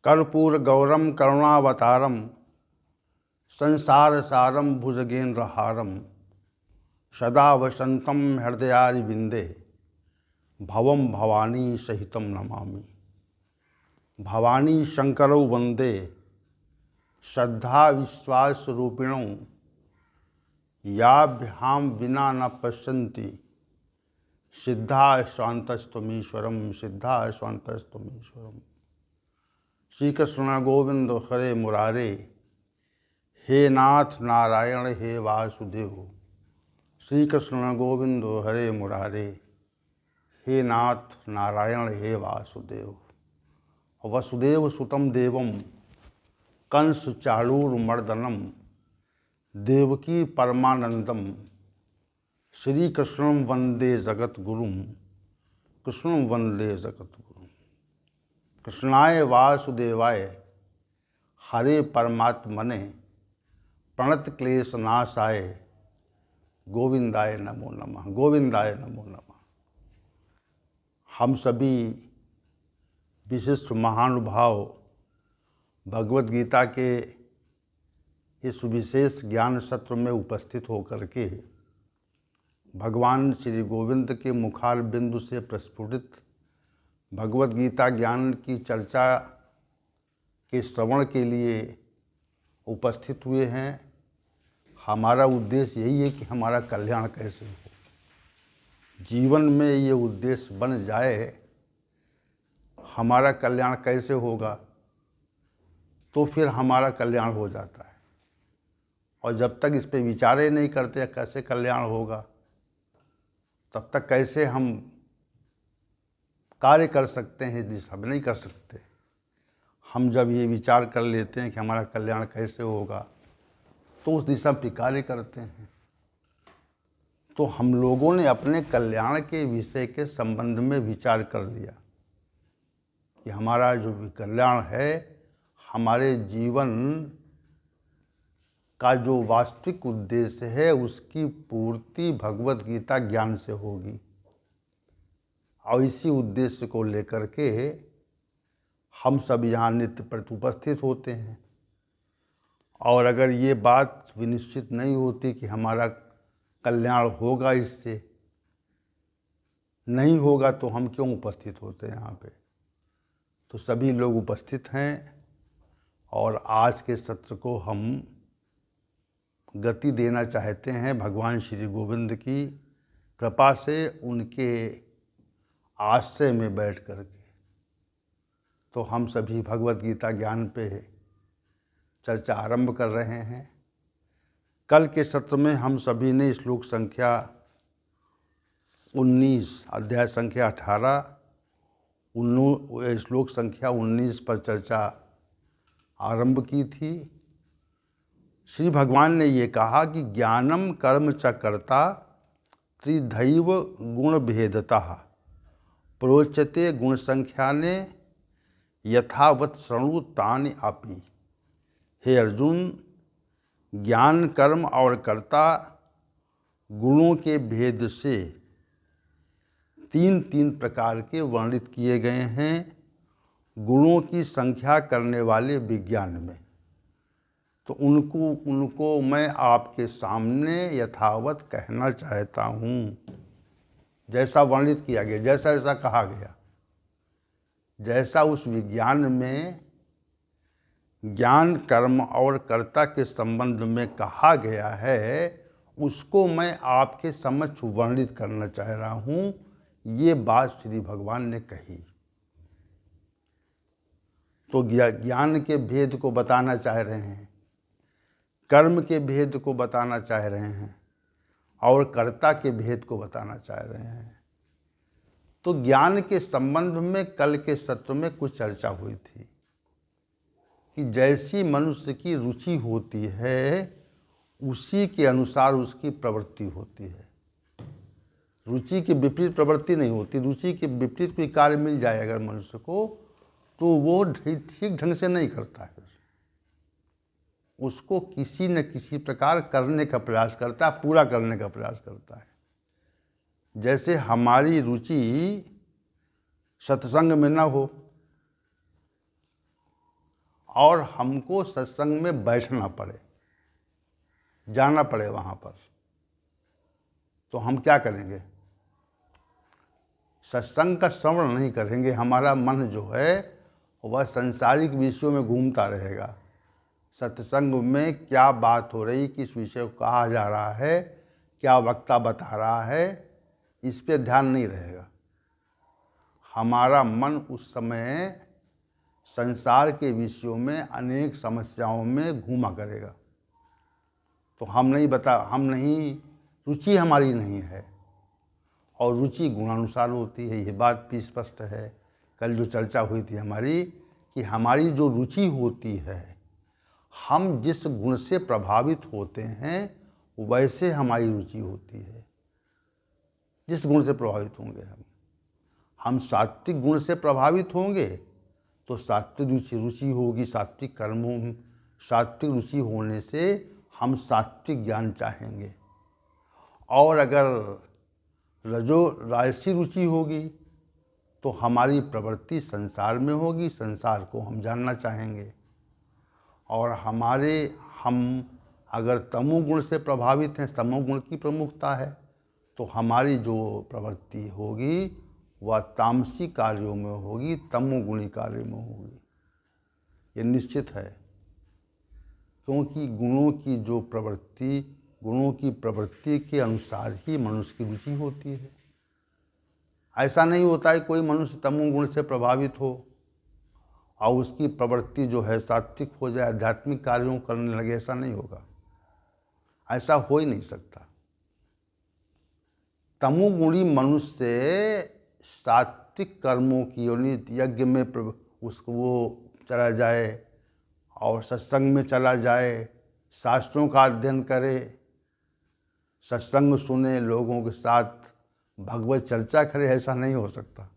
कर्पूर गौरम करुणावतारम संसार सारम भुजगेंद्र हारम सदा वसंतम हृदयारविंदे भवम भवानी सहितम नमामि। भवानी शंकरौ वंदे श्रद्धा विश्वास रूपिणौ याभ्याम विना न पश्यन्ति सिद्धा स्वांतस्तमीश्वरम सिद्धा स्वांतस्तमीश्वरम। श्री कृष्ण गोविंद हरे मुरारे, हे नाथ नारायण हे वासुदेव। श्री कृष्ण गोविंद हरे मुरारे, हे नाथ नारायण हे वासुदेव। वसुदेव सुतम देवम कंस चाणूरमर्दनम देवकी परमानंदम श्री कृष्णं वंदे जगद्गुरुं कृष्णं वंदे जगद्गुरुं। कृष्णाय वासुदेवाय हरे परमात्मने प्रणत क्लेशनाशाय गोविंदाय नमो नमः। गोविंदाय नमो नमः। हम सभी विशिष्ट महानुभाव भगवद गीता के इस विशेष ज्ञान सत्र में उपस्थित होकर के भगवान श्री गोविंद के मुखार बिंदु से प्रस्फुटित भगवद गीता ज्ञान की चर्चा के श्रवण के लिए उपस्थित हुए हैं। हमारा उद्देश्य यही है कि हमारा कल्याण कैसे हो, जीवन में ये उद्देश्य बन जाए। हमारा कल्याण कैसे होगा, तो फिर हमारा कल्याण हो जाता है। और जब तक इस पे विचार ही नहीं करते कैसे कल्याण होगा, तब तक कैसे हम कार्य कर सकते हैं, दिशा में नहीं कर सकते। हम जब ये विचार कर लेते हैं कि हमारा कल्याण कैसे होगा, तो उस दिशा में कार्य करते हैं। तो हम लोगों ने अपने कल्याण के विषय के संबंध में विचार कर लिया कि हमारा जो भी कल्याण है, हमारे जीवन का जो वास्तविक उद्देश्य है, उसकी पूर्ति भगवद गीता ज्ञान से होगी। और इसी उद्देश्य को लेकर के हम सब यहाँ नित्य प्रति उपस्थित होते हैं। और अगर ये बात विनिश्चित नहीं होती कि हमारा कल्याण होगा, इससे नहीं होगा, तो हम क्यों उपस्थित होते हैं यहाँ पे। तो सभी लोग उपस्थित हैं और आज के सत्र को हम गति देना चाहते हैं भगवान श्री गोविंद की कृपा से, उनके आश्रय में बैठ कर के। तो हम सभी भगवद गीता ज्ञान पे चर्चा आरंभ कर रहे हैं। कल के सत्र में हम सभी ने श्लोक संख्या 19 अध्याय संख्या 18 श्लोक संख्या 19 पर चर्चा आरंभ की थी। श्री भगवान ने ये कहा कि ज्ञानम कर्म च कर्ता त्रिधैव गुण भेदतः प्रोच्यते गुण संख्याने यथावत शृणु तानि अपि। हे अर्जुन, ज्ञान कर्म और कर्ता गुणों के भेद से तीन तीन प्रकार के वर्णित किए गए हैं गुणों की संख्या करने वाले विज्ञान में। तो उनको मैं आपके सामने यथावत कहना चाहता हूँ। जैसा वर्णित किया गया, जैसा जैसा कहा गया, जैसा उस विज्ञान में ज्ञान कर्म और कर्ता के संबंध में कहा गया है, उसको मैं आपके समक्ष वर्णित करना चाह रहा हूँ। ये बात श्री भगवान ने कही। तो ज्ञान के भेद को बताना चाह रहे हैं, कर्म के भेद को बताना चाह रहे हैं और कर्ता के भेद को बताना चाह रहे हैं। तो ज्ञान के संबंध में कल के सत्र में कुछ चर्चा हुई थी कि जैसी मनुष्य की रुचि होती है, उसी के अनुसार उसकी प्रवृत्ति होती है। रुचि के विपरीत प्रवृत्ति नहीं होती। रुचि के विपरीत कोई कार्य मिल जाए अगर मनुष्य को, तो वो ठीक ढंग से नहीं करता है। उसको किसी न किसी प्रकार करने का प्रयास करता है, पूरा करने का प्रयास करता है। जैसे हमारी रुचि सत्संग में न हो, और हमको सत्संग में बैठना पड़े, जाना पड़े वहाँ पर, तो हम क्या करेंगे? सत्संग का श्रवण नहीं करेंगे। हमारा मन जो है वह संसारिक विषयों में घूमता रहेगा। सत्संग में क्या बात हो रही, किस विषय को कहा जा रहा है, क्या वक्ता बता रहा है, इस पे ध्यान नहीं रहेगा। हमारा मन उस समय संसार के विषयों में, अनेक समस्याओं में घूमा करेगा। तो हम नहीं, रुचि हमारी नहीं है। और रुचि गुणानुसार होती है, ये बात भी स्पष्ट है। कल जो चर्चा हुई थी हमारी, कि हमारी जो रुचि होती है, हम जिस गुण से प्रभावित होते हैं वैसे हमारी रुचि होती है। जिस गुण से प्रभावित होंगे हम सात्विक गुण से प्रभावित होंगे तो सात्विक रुचि होगी, सात्विक कर्मों, सात्विक रुचि होने से हम सात्विक ज्ञान चाहेंगे। और अगर राजसी रुचि होगी तो हमारी प्रवृत्ति संसार में होगी, संसार को हम जानना चाहेंगे। और हम अगर तमोगुण से प्रभावित हैं, तमोगुण की प्रमुखता है, तो हमारी जो प्रवृत्ति होगी वह तामसी कार्यों में होगी, तमोगुणी कार्यों में होगी। ये निश्चित है, क्योंकि गुणों की प्रवृत्ति के अनुसार ही मनुष्य की रुचि होती है। ऐसा नहीं होता है कोई मनुष्य तमोगुण से प्रभावित हो और उसकी प्रवृत्ति जो है सात्विक हो जाए, आध्यात्मिक कार्यों करने लगे, ऐसा नहीं होगा। ऐसा हो ही नहीं सकता। तमोगुणी मनुष्य से सात्विक कर्मों की यज्ञ में उसको वो चला जाए और सत्संग में चला जाए, शास्त्रों का अध्ययन करे, सत्संग सुने, लोगों के साथ भगवत चर्चा करे, ऐसा नहीं हो सकता।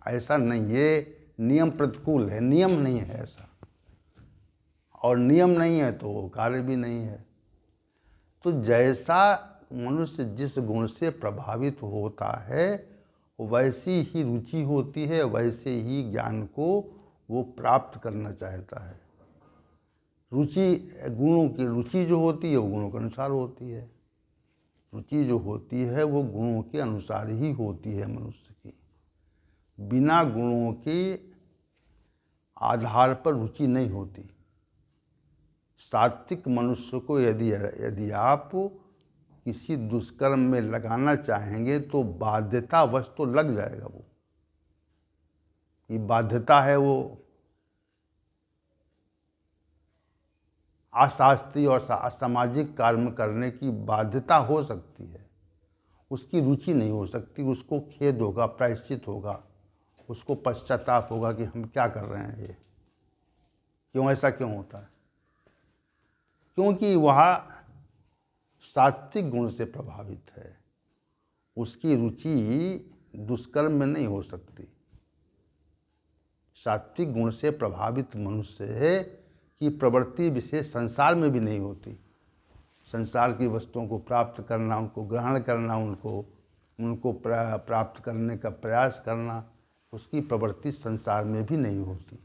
ऐसा नहीं, ये नियम प्रतिकूल है, नियम नहीं है ऐसा। और नियम नहीं है तो कार्य भी नहीं है। तो जैसा मनुष्य जिस गुण से प्रभावित होता है वैसी ही रुचि होती है, वैसे ही ज्ञान को वो प्राप्त करना चाहता है। रुचि जो होती है वो गुणों के अनुसार होती है। रुचि जो होती है वो गुणों के अनुसार ही होती है मनुष्य की। बिना गुणों के आधार पर रुचि नहीं होती। सात्विक मनुष्य को यदि आप किसी दुष्कर्म में लगाना चाहेंगे तो बाध्यतावश तो लग जाएगा। वो ये बाध्यता है, वो अशास्त्रीय और असामाजिक कर्म करने की बाध्यता हो सकती है, उसकी रुचि नहीं हो सकती। उसको खेद होगा, प्रायश्चित होगा, उसको पश्चाताप होगा कि हम क्या कर रहे हैं, ये क्यों, ऐसा क्यों होता है? क्योंकि वह सात्विक गुण से प्रभावित है। उसकी रुचि दुष्कर्म में नहीं हो सकती। सात्विक गुण से प्रभावित मनुष्य है कि प्रवृत्ति विशेष संसार में भी नहीं होती। संसार की वस्तुओं को प्राप्त करना, उनको ग्रहण करना, उनको प्राप्त करने का प्रयास करना, उसकी प्रवृत्ति संसार में भी नहीं होती।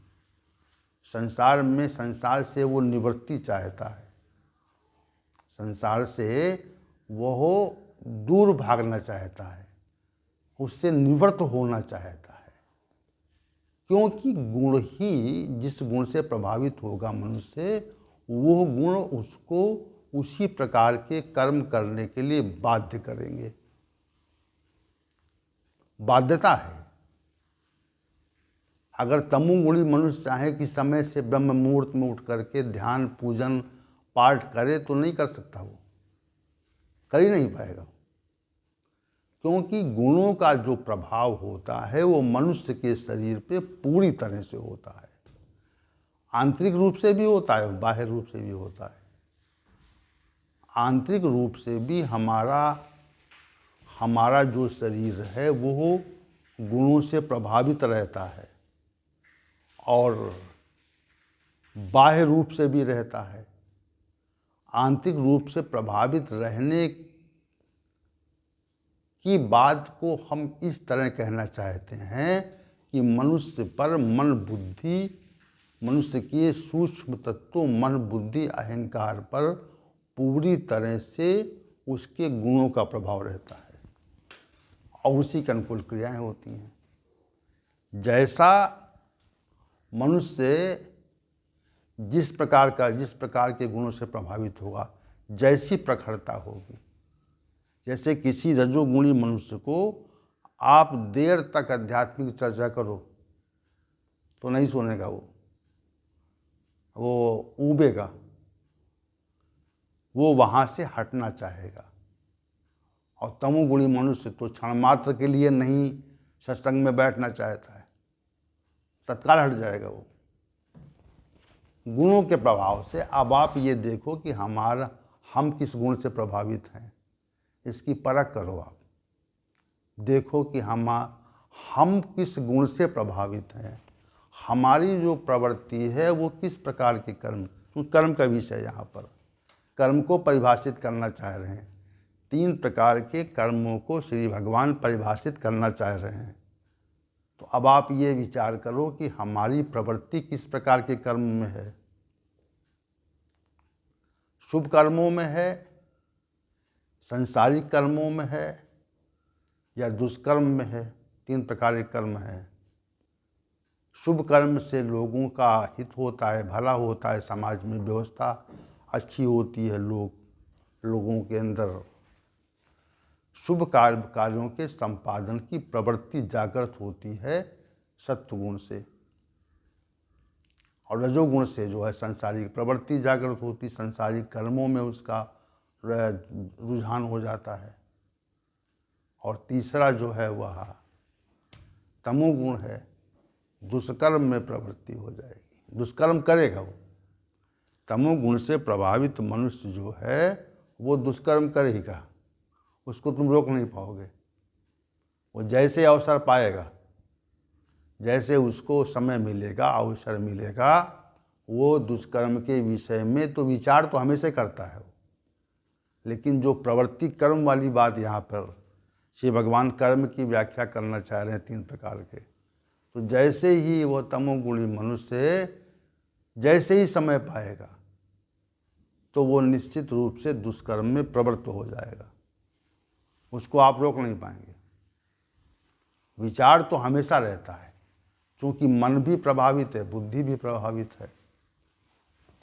संसार से वो निवृत्ति चाहता है। संसार से वह दूर भागना चाहता है, उससे निवृत्त होना चाहता है। क्योंकि गुण ही, जिस गुण से प्रभावित होगा मनुष्य, वो गुण उसको उसी प्रकार के कर्म करने के लिए बाध्य करेंगे। बाध्यता है। अगर तमोगुणी मनुष्य चाहे कि समय से ब्रह्म मुहूर्त में उठ करके ध्यान, पूजन, पाठ करे तो नहीं कर सकता, वो कर ही नहीं पाएगा। क्योंकि गुणों का जो प्रभाव होता है वो मनुष्य के शरीर पे पूरी तरह से होता है। आंतरिक रूप से भी होता है, बाह्य रूप से भी होता है। आंतरिक रूप से भी हमारा जो शरीर है वो गुणों से प्रभावित रहता है और बाह्य रूप से भी रहता है। आंतरिक रूप से प्रभावित रहने की बात को हम इस तरह कहना चाहते हैं कि मनुष्य पर मन, बुद्धि मनुष्य के सूक्ष्म तत्वों मन बुद्धि अहंकार पर पूरी तरह से उसके गुणों का प्रभाव रहता है और उसी के अनुकूल क्रियाएं होती हैं। जैसा मनुष्य जिस प्रकार के गुणों से प्रभावित होगा, जैसी प्रखरता होगी, जैसे किसी रजोगुणी मनुष्य को आप देर तक आध्यात्मिक चर्चा करो तो नहीं सुनेगा, वो ऊबेगा, वो वहाँ से हटना चाहेगा। और तमोगुणी मनुष्य तो क्षण मात्र के लिए नहीं सत्संग में बैठना चाहता है, तत्काल हट जाएगा वो गुणों के प्रभाव से। अब आप ये देखो कि हम किस गुण से प्रभावित हैं, इसकी परख करो। आप देखो कि हम किस गुण से प्रभावित हैं, हमारी जो प्रवृत्ति है वो किस प्रकार के कर्म का विषय यहाँ पर कर्म को परिभाषित करना चाह रहे हैं। 3 प्रकार के कर्मों को श्री भगवान परिभाषित करना चाह रहे हैं। तो अब आप ये विचार करो कि हमारी प्रवृत्ति किस प्रकार के कर्म में है। शुभ कर्मों में है, संसारिक कर्मों में है, या दुष्कर्म में है। 3 प्रकार के कर्म हैं। शुभ कर्म से लोगों का हित होता है, भला होता है, समाज में व्यवस्था अच्छी होती है, लोगों के अंदर शुभ कार्यों के संपादन की प्रवृत्ति जागृत होती है सत्वगुण से। और रजोगुण से जो है संसारिक प्रवृत्ति जागृत होती, संसारिक कर्मों में उसका रुझान हो जाता है। और तीसरा जो है वह तमोगुण है, दुष्कर्म में प्रवृत्ति हो जाएगी, दुष्कर्म करेगा वो। तमोगुण से प्रभावित मनुष्य जो है वो दुष्कर्म करेगा, उसको तुम रोक नहीं पाओगे। वो जैसे अवसर पाएगा, जैसे उसको समय मिलेगा, अवसर मिलेगा, वो दुष्कर्म के विषय में तो विचार तो हमेशा करता है। लेकिन जो प्रवृत्ति कर्म वाली बात यहाँ पर श्री भगवान कर्म की व्याख्या करना चाह रहे हैं 3 प्रकार के। तो जैसे ही वो तमोगुणी मनुष्य जैसे ही समय पाएगा तो वो निश्चित रूप से दुष्कर्म में प्रवृत्त हो जाएगा, उसको आप रोक नहीं पाएंगे। विचार तो हमेशा रहता है, क्योंकि मन भी प्रभावित है, बुद्धि भी प्रभावित है।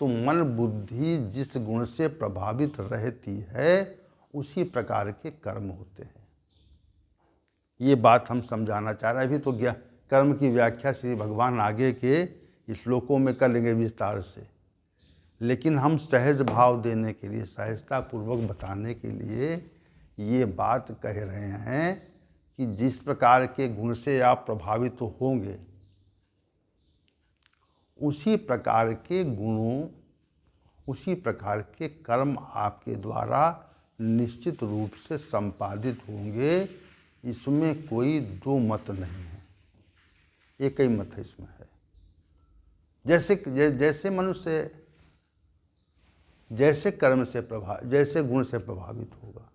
तो मन बुद्धि जिस गुण से प्रभावित रहती है उसी प्रकार के कर्म होते हैं। ये बात हम समझाना चाह रहे हैं। अभी तो कर्म की व्याख्या श्री भगवान आगे के श्लोकों में कर लेंगे विस्तार से, लेकिन हम सहज भाव देने के लिए, सहजता पूर्वक बताने के लिए ये बात कह रहे हैं कि जिस प्रकार के गुण से आप प्रभावित होंगे उसी प्रकार के गुणों, उसी प्रकार के कर्म आपके द्वारा निश्चित रूप से संपादित होंगे। इसमें कोई 2 मत नहीं है, एक ही मत है इसमें है। जैसे मनुष्य जैसे कर्म से जैसे गुण से प्रभावित होगा,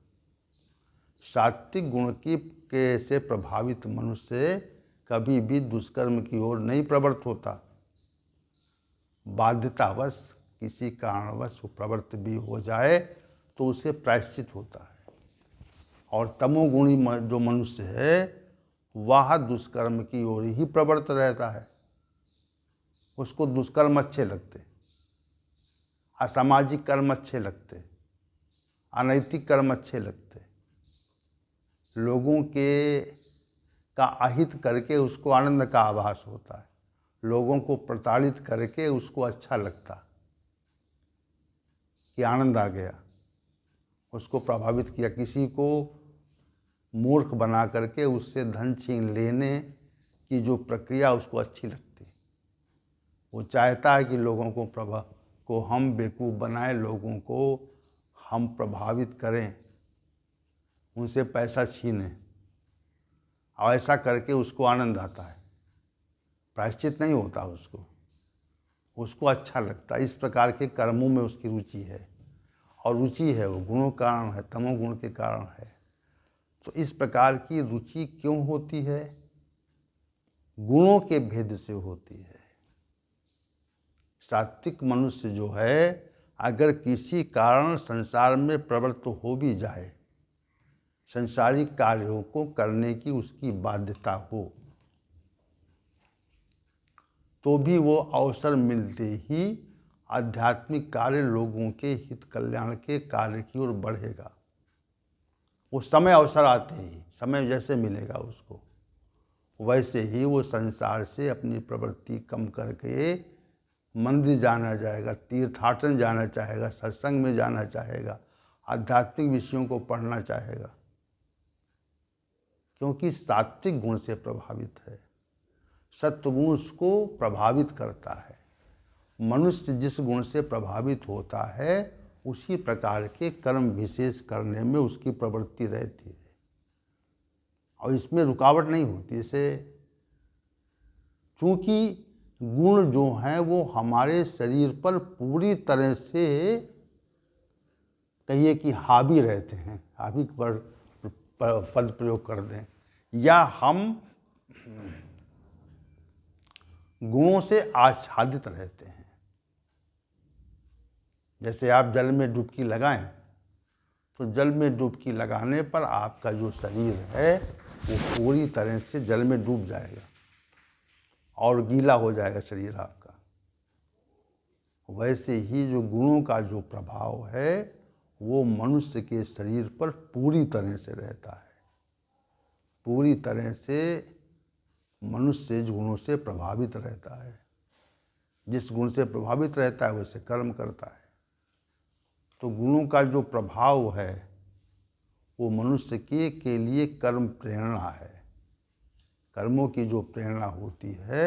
सात्विक गुण के से प्रभावित मनुष्य कभी भी दुष्कर्म की ओर नहीं प्रवृत्त होता। बाध्यतावश किसी कारणवश वो प्रवृत्त भी हो जाए तो उसे प्रायश्चित होता है। और तमोगुणी जो मनुष्य है वह दुष्कर्म की ओर ही प्रवृत्त रहता है, उसको दुष्कर्म अच्छे लगते, असामाजिक कर्म अच्छे लगते, अनैतिक कर्म अच्छे लगते, लोगों का अहित करके उसको आनंद का आभास होता है, लोगों को प्रताड़ित करके उसको अच्छा लगता कि आनंद आ गया, उसको प्रभावित किया। किसी को मूर्ख बना करके उससे धन छीन लेने की जो प्रक्रिया उसको अच्छी लगती, वो चाहता है कि लोगों को हम बेवकूफ़ बनाएं, लोगों को हम प्रभावित करें, उनसे पैसा छीनें, और ऐसा करके उसको आनंद आता है, प्रायश्चित नहीं होता उसको अच्छा लगता है। इस प्रकार के कर्मों में उसकी रुचि है, और रुचि है वो गुणों के कारण है, तमोगुण के कारण है। तो इस प्रकार की रुचि क्यों होती है? गुणों के भेद से होती है। सात्विक मनुष्य जो है, अगर किसी कारण संसार में प्रवृत्त हो भी जाए, संसारिक कार्यों को करने की उसकी बाध्यता हो, तो भी वो अवसर मिलते ही आध्यात्मिक कार्य, लोगों के हित कल्याण के कार्य की ओर बढ़ेगा। वो समय अवसर आते ही, समय जैसे मिलेगा उसको, वैसे ही वो संसार से अपनी प्रवृत्ति कम करके मंदिर जाना चाहेगा, तीर्थाटन जाना चाहेगा, सत्संग में जाना चाहेगा, आध्यात्मिक विषयों को पढ़ना चाहेगा, क्योंकि सात्विक गुण से प्रभावित है। सत्वगुण उसको प्रभावित करता है। मनुष्य जिस गुण से प्रभावित होता है, उसी प्रकार के कर्म विशेष करने में उसकी प्रवृत्ति रहती है और इसमें रुकावट नहीं होती। इसे चूँकि गुण जो हैं वो हमारे शरीर पर पूरी तरह से कहिए कि हावी रहते हैं, हावी पर पद प्रयोग कर दें, या हम गुणों से आच्छादित रहते हैं। जैसे आप जल में डुबकी लगाएं, तो जल में डुबकी लगाने पर आपका जो शरीर है वो पूरी तरह से जल में डूब जाएगा और गीला हो जाएगा शरीर आपका। वैसे ही जो गुणों का जो प्रभाव है वो मनुष्य के शरीर पर पूरी तरह से रहता है। पूरी तरह से मनुष्य गुणों से प्रभावित रहता है। जिस गुण से प्रभावित रहता है वैसे कर्म करता है। तो गुणों का जो प्रभाव है वो मनुष्य के लिए कर्म प्रेरणा है। कर्मों की जो प्रेरणा होती है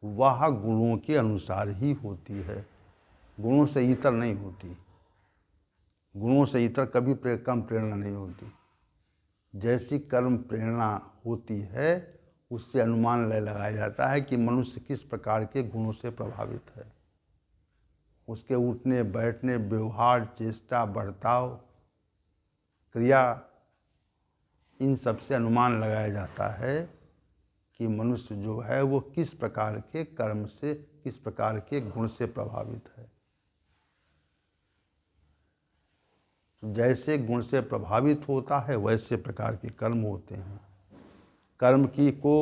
वह गुणों के अनुसार ही होती है, गुणों से इतर नहीं होती। गुणों से इतर कभी कर्म प्रेरणा नहीं होती। जैसी कर्म प्रेरणा होती है उससे अनुमान लगाया जाता है कि मनुष्य किस प्रकार के गुणों से प्रभावित है। उसके उठने बैठने, व्यवहार, चेष्टा, बर्ताव, क्रिया, इन सब से अनुमान लगाया जाता है कि मनुष्य जो है वो किस प्रकार के कर्म से, किस प्रकार के गुण से प्रभावित है। जैसे गुण से प्रभावित होता है वैसे प्रकार के कर्म होते हैं। कर्म की को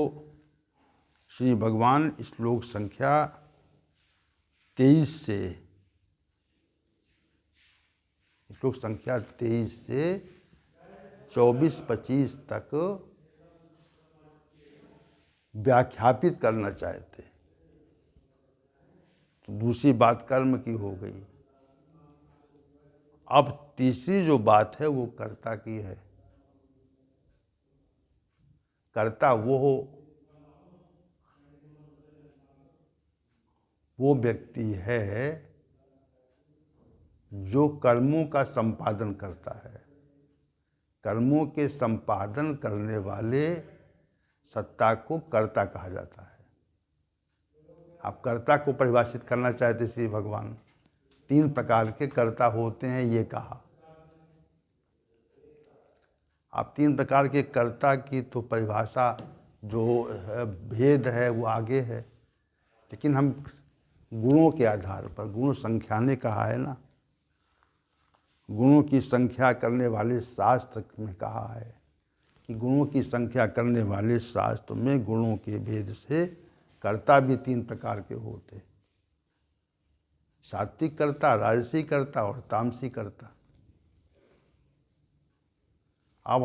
श्री भगवान श्लोक संख्या 23 से, श्लोक संख्या 23 से 24-25 तक व्याख्यापित करना चाहते। तो दूसरी बात कर्म की हो गई। अब तीसरी जो बात है वो कर्ता की है। कर्ता वो व्यक्ति है जो कर्मों का संपादन करता है। कर्मों के संपादन करने वाले सत्ता को कर्ता कहा जाता है। आप कर्ता को परिभाषित करना चाहते श्री भगवान, 3 प्रकार के कर्ता होते हैं ये कहा। आप 3 प्रकार के कर्ता की तो परिभाषा जो भेद है वो आगे है, लेकिन हम गुणों के आधार पर, गुण संख्या ने कहा है ना, गुणों की संख्या करने वाले शास्त्र में कहा है कि गुणों की संख्या करने वाले शास्त्र में गुणों के भेद से कर्ता भी 3 प्रकार के होते, सात्विक कर्ता, राजसी कर्ता और तामसी कर्ता। अब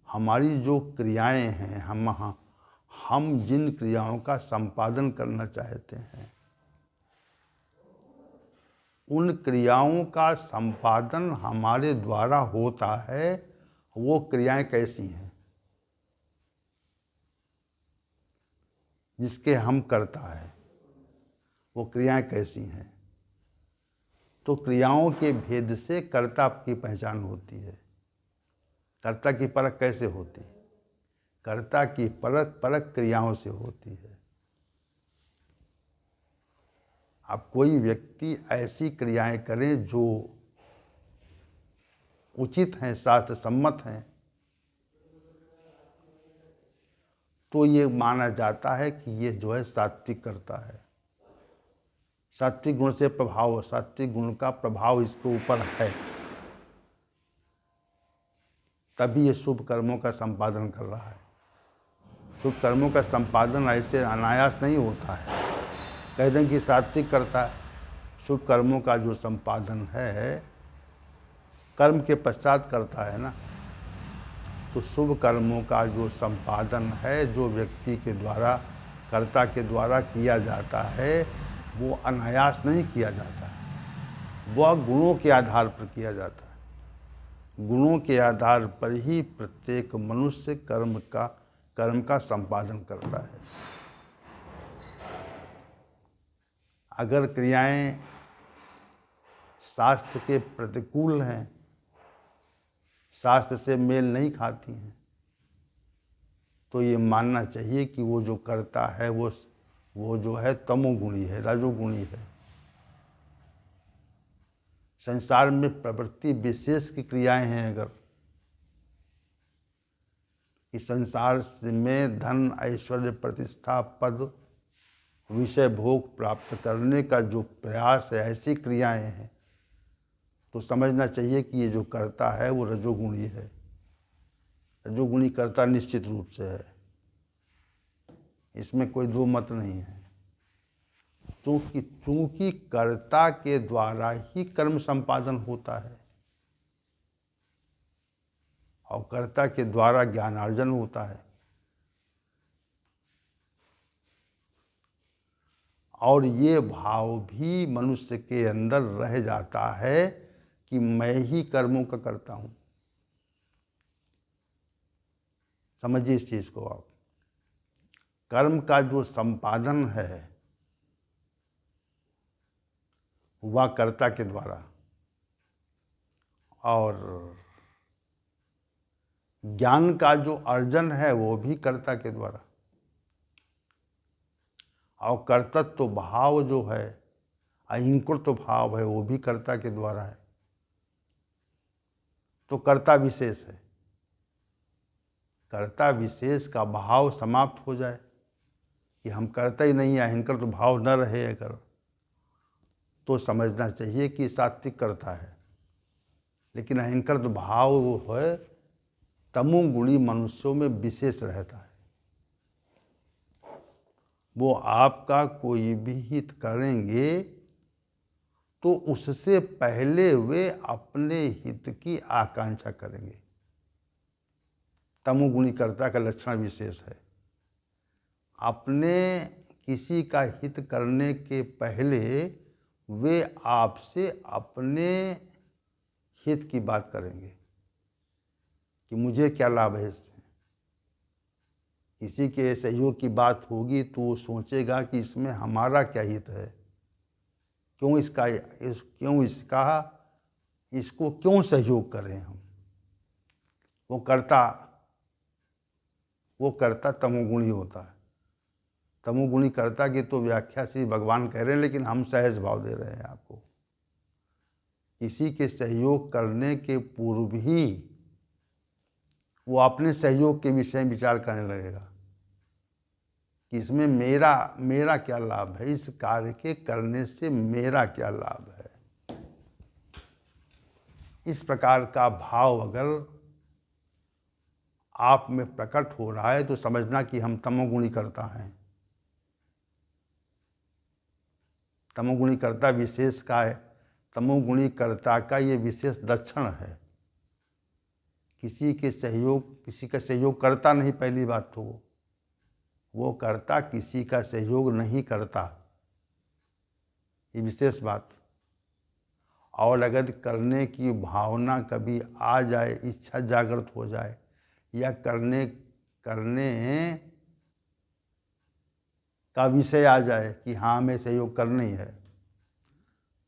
हमारी जो क्रियाएं हैं, हम जिन क्रियाओं का संपादन करना चाहते हैं, उन क्रियाओं का संपादन हमारे द्वारा होता है। वो क्रियाएं कैसी हैं जिसके हम कर्ता है, वो क्रियाएं कैसी हैं। तो क्रियाओं के भेद से कर्ता की पहचान होती है। कर्ता की परख कैसे होती है? कर्ता की परख क्रियाओं से होती है। अब कोई व्यक्ति ऐसी क्रियाएं करे जो उचित हैं, शास्त्र सम्मत हैं, तो ये माना जाता है कि ये जो है सात्विक कर्ता है। सात्विक गुण से प्रभाव, सात्विक गुण का प्रभाव इसके ऊपर है, तभी ये शुभ कर्मों का संपादन कर रहा है। शुभ कर्मों का संपादन ऐसे अनायास नहीं होता है। कह दें कि सात्विक कर्ता, शुभ कर्मों का जो संपादन है कर्म के पश्चात करता है ना, तो शुभ कर्मों का जो संपादन है जो व्यक्ति के द्वारा, कर्ता के द्वारा किया जाता है, वो अनायास नहीं किया जाता है, वह गुणों के आधार पर किया जाता है। गुणों के आधार पर ही प्रत्येक मनुष्य कर्म का संपादन करता है। अगर क्रियाएं शास्त्र के प्रतिकूल हैं, शास्त्र से मेल नहीं खाती हैं, तो ये मानना चाहिए कि वो जो करता है वो जो है तमोगुणी है, रजोगुणी है। संसार में प्रवृत्ति विशेष की क्रियाएं हैं, अगर इस संसार में धन, ऐश्वर्य, प्रतिष्ठा, पद, विषय भोग प्राप्त करने का जो प्रयास है, ऐसी क्रियाएं हैं, तो समझना चाहिए कि ये जो करता है वो रजोगुणी है। रजोगुणी कर्ता निश्चित रूप से है, इसमें कोई दो मत नहीं है। चूंकि कर्ता के द्वारा ही कर्म संपादन होता है और कर्ता के द्वारा ज्ञानार्जन होता है, और ये भाव भी मनुष्य के अंदर रह जाता है कि मैं ही कर्मों का करता हूँ। समझिए इस चीज़ को आप। कर्म का जो संपादन है वह कर्ता के द्वारा, और ज्ञान का जो अर्जन है वो भी कर्ता के द्वारा, और कर्तृत्व भाव जो है, अहिंकृत भाव है, वो भी कर्ता के द्वारा है। तो कर्ता विशेष है। कर्ता विशेष का भाव समाप्त हो जाए कि हम करता ही नहीं, अहिंकृत भाव न रहे अगर, तो समझना चाहिए कि सात्विक कर्ता है। लेकिन अहिंकृत भाव वो है तमोगुणी मनुष्यों में विशेष रहता है। वो आपका कोई भी हित करेंगे तो उससे पहले वे अपने हित की आकांक्षा करेंगे। तमोगुणी कर्ता का लक्षण विशेष है। अपने किसी का हित करने के पहले वे आपसे अपने हित की बात करेंगे कि मुझे क्या लाभ है इसमें। किसी के सहयोग की बात होगी तो वो सोचेगा कि इसमें हमारा क्या हित है, इसको क्यों सहयोग करें हम। वो कर्ता तमोगुणी होता है। तमोगुणी कर्ता की तो व्याख्या श्री भगवान कह रहे हैं, लेकिन हम सहज भाव दे रहे हैं आपको। किसी के सहयोग करने के पूर्व ही वो अपने सहयोग के विषय में विचार करने लगेगा कि इसमें मेरा क्या लाभ है, इस कार्य के करने से मेरा क्या लाभ है। इस प्रकार का भाव अगर आप में प्रकट हो रहा है तो समझना कि हम तमोगुणी कर्ता हैं। तमोगुणी कर्ता विशेष का है। तमोगुणी कर्ता का ये विशेष लक्षण है। किसी का सहयोग करता नहीं, पहली बात तो वो कर्ता किसी का सहयोग नहीं करता, ये विशेष बात। और अगर करने की भावना कभी आ जाए, इच्छा जागृत हो जाए, या करने का विषय आ जाए कि हाँ हमें सहयोग करना ही है,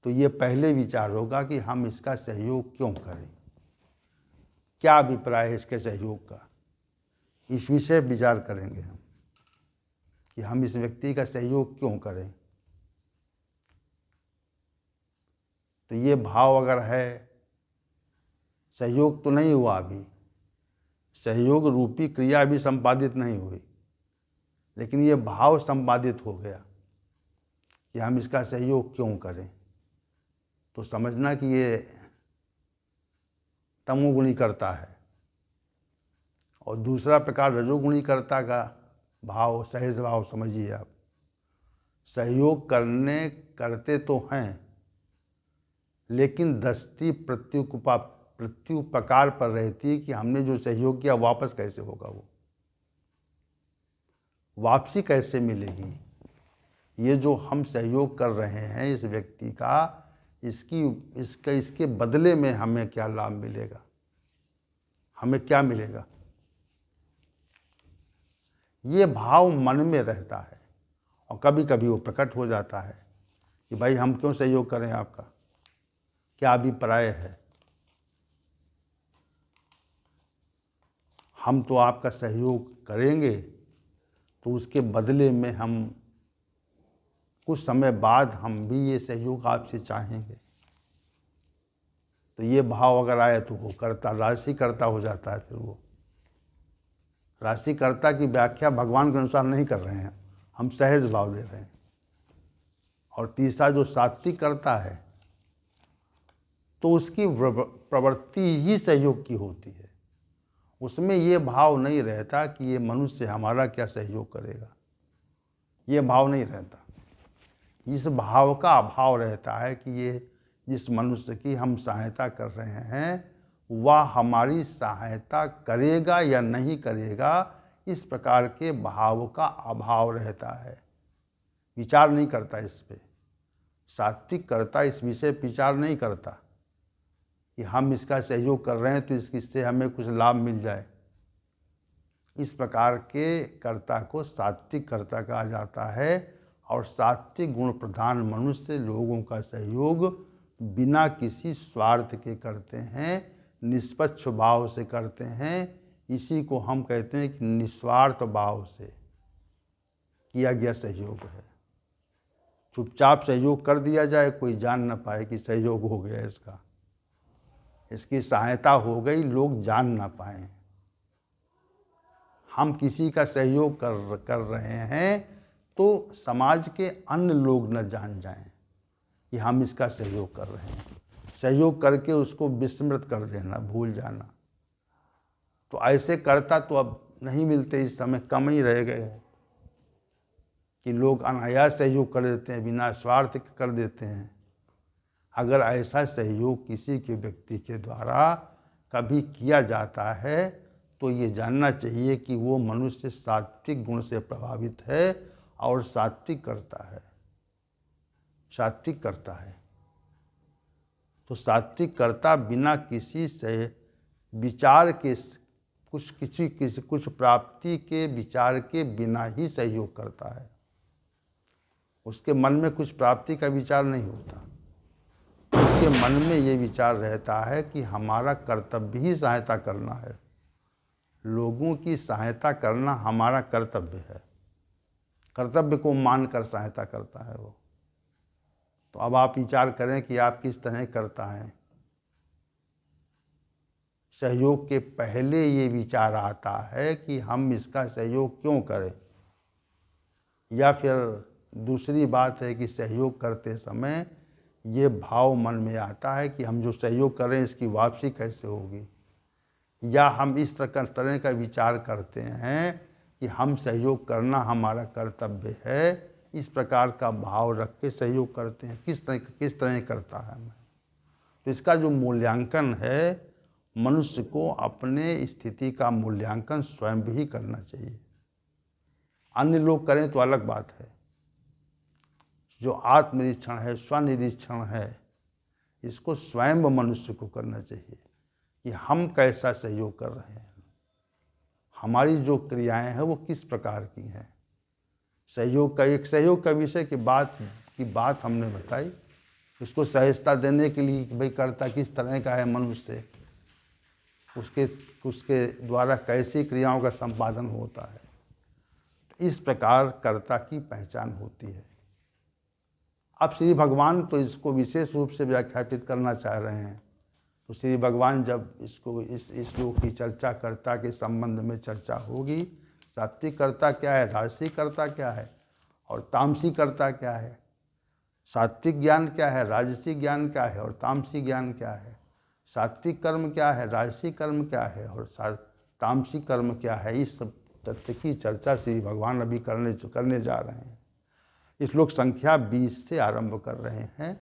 तो ये पहले विचार होगा कि हम इसका सहयोग क्यों करें, क्या अभिप्राय है इसके सहयोग का। इस विषय विचार करेंगे हम कि हम इस व्यक्ति का सहयोग क्यों करें। तो ये भाव अगर है, सहयोग तो नहीं हुआ अभी, सहयोग रूपी क्रिया भी संपादित नहीं हुई, लेकिन ये भाव संपादित हो गया कि हम इसका सहयोग क्यों करें, तो समझना कि ये तमोगुणी कर्ता है। और दूसरा प्रकार रजोगुणी कर्ता का भाव, सहज भाव समझिए आप। सहयोग करते तो हैं, लेकिन दृष्टि प्रत्युपकार पर रहती है कि हमने जो सहयोग किया वापस कैसे होगा, वो वापसी कैसे मिलेगी। ये जो हम सहयोग कर रहे हैं इस व्यक्ति का, इसके बदले में हमें क्या लाभ मिलेगा, हमें क्या मिलेगा। ये भाव मन में रहता है और कभी कभी वो प्रकट हो जाता है कि भाई हम क्यों सहयोग करें आपका, क्या अभिप्राय है। हम तो आपका सहयोग करेंगे तो उसके बदले में हम कुछ समय बाद हम भी ये सहयोग आपसे चाहेंगे। तो ये भाव अगर आए तो वो कर्ता राशिकर्ता हो जाता है। फिर वो राशिकर्ता की व्याख्या भगवान के अनुसार नहीं कर रहे हैं, हम सहज भाव दे रहे हैं। और तीसरा जो सात्विक कर्ता है तो उसकी प्रवृत्ति ही सहयोग की होती है। उसमें ये भाव नहीं रहता कि ये मनुष्य हमारा क्या सहयोग करेगा, ये भाव नहीं रहता। इस भाव का अभाव रहता है कि ये जिस मनुष्य की हम सहायता कर रहे हैं वह हमारी सहायता करेगा या नहीं करेगा, इस प्रकार के भाव का अभाव रहता है। विचार नहीं करता इस पे। सात्विक कर्ता इस विषय विचार नहीं करता कि हम इसका सहयोग कर रहे हैं तो इससे हमें कुछ लाभ मिल जाए। इस प्रकार के कर्ता को सात्विक कर्ता कहा जाता है। और सात्विक गुण प्रधान मनुष्य लोगों का सहयोग बिना किसी स्वार्थ के करते हैं, निष्पक्ष भाव से करते हैं। इसी को हम कहते हैं कि निस्वार्थ भाव से किया गया सहयोग है। चुपचाप सहयोग कर दिया जाए, कोई जान न पाए कि सहयोग हो गया इसकी सहायता हो गई, लोग जान ना पाएँ। हम किसी का सहयोग कर रहे हैं तो समाज के अन्य लोग न जान जाएं कि हम इसका सहयोग कर रहे हैं। सहयोग करके उसको विस्मृत कर देना, भूल जाना, तो ऐसे कर्ता तो अब नहीं मिलते। इस समय कम ही रह गए हैं कि लोग अनायास सहयोग कर देते हैं, बिना स्वार्थ के कर देते हैं। अगर ऐसा सहयोग किसी के व्यक्ति के द्वारा कभी किया जाता है तो ये जानना चाहिए कि वो मनुष्य सात्विक गुण से प्रभावित है और सात्विक करता है, सात्विक करता है। तो सात्विक कर्ता बिना किसी से विचार के कुछ प्राप्ति के विचार के बिना ही सहयोग करता है। उसके मन में कुछ प्राप्ति का विचार नहीं होता। उसके मन में ये विचार रहता है कि हमारा कर्तव्य ही सहायता करना है, लोगों की सहायता करना हमारा कर्तव्य है। कर्तव्य को मानकर सहायता करता है वो। तो अब आप विचार करें कि आप किस तरह करता है। सहयोग के पहले ये विचार आता है कि हम इसका सहयोग क्यों करें, या फिर दूसरी बात है कि सहयोग करते समय ये भाव मन में आता है कि हम जो सहयोग करें इसकी वापसी कैसे होगी, या हम इस तरह का विचार करते हैं कि हम सहयोग करना हमारा कर्तव्य है। इस प्रकार का भाव रख के सहयोग करते हैं। किस तरह करता है मैं। तो इसका जो मूल्यांकन है, मनुष्य को अपने स्थिति का मूल्यांकन स्वयं भी करना चाहिए। अन्य लोग करें तो अलग बात है। जो आत्मनिरीक्षण है, स्वनिरीक्षण है, इसको स्वयं मनुष्य को करना चाहिए कि हम कैसा सहयोग कर रहे हैं, हमारी जो क्रियाएं हैं वो किस प्रकार की हैं। सहयोग का विषय की बात हमने बताई। इसको सहजता देने के लिए कि भाई कर्ता किस तरह का है मनुष्य, उसके द्वारा कैसी क्रियाओं का संपादन होता है। इस प्रकार कर्ता की पहचान होती है। अब श्री भगवान तो इसको विशेष रूप से व्याख्यात करना चाह रहे हैं। तो श्री भगवान जब इसको इस श्लोक की चर्चा कर्ता के संबंध में चर्चा होगी, सात्विक कर्ता क्या है, राजसी कर्ता क्या है और तामसी कर्ता क्या है। सात्विक ज्ञान क्या है, राजसी ज्ञान क्या है और तामसी ज्ञान क्या है। सात्विक कर्म क्या है, राजसी कर्म क्या है और तामसी कर्म क्या है। इस सब तथ्य की चर्चा श्री भगवान अभी करने जा रहे हैं। इस श्लोक संख्या 20 से आरंभ कर रहे हैं